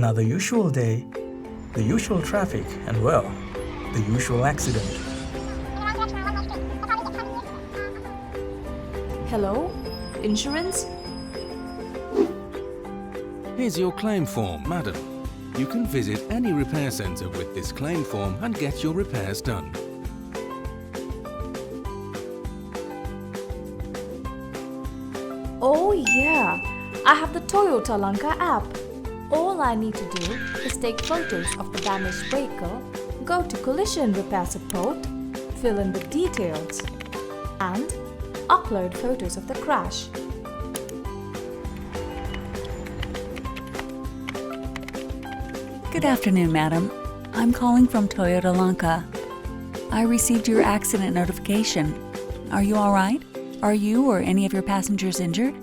Another usual day, the usual traffic, and well, the usual accident. Hello? Insurance? Here's your claim form, madam. You can visit any repair centre with this claim form and get your repairs done. Oh yeah, I have the Toyota Lanka app. All I need to do is take photos of the damaged vehicle, go to collision repair support, fill in the details, and upload photos of the crash. Good afternoon, madam. I'm calling from Toyota Lanka. I received your accident notification. Are you all right? Are you or any of your passengers injured?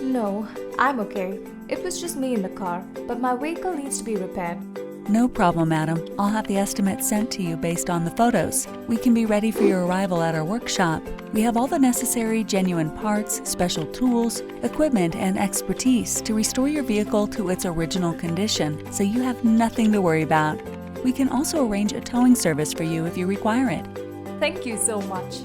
No, I'm okay. It was just me in the car, but my vehicle needs to be repaired. No problem, madam. I'll have the estimate sent to you based on the photos. We can be ready for your arrival at our workshop. We have all the necessary genuine parts, special tools, equipment, and expertise to restore your vehicle to its original condition, so you have nothing to worry about. We can also arrange a towing service for you if you require it. Thank you so much.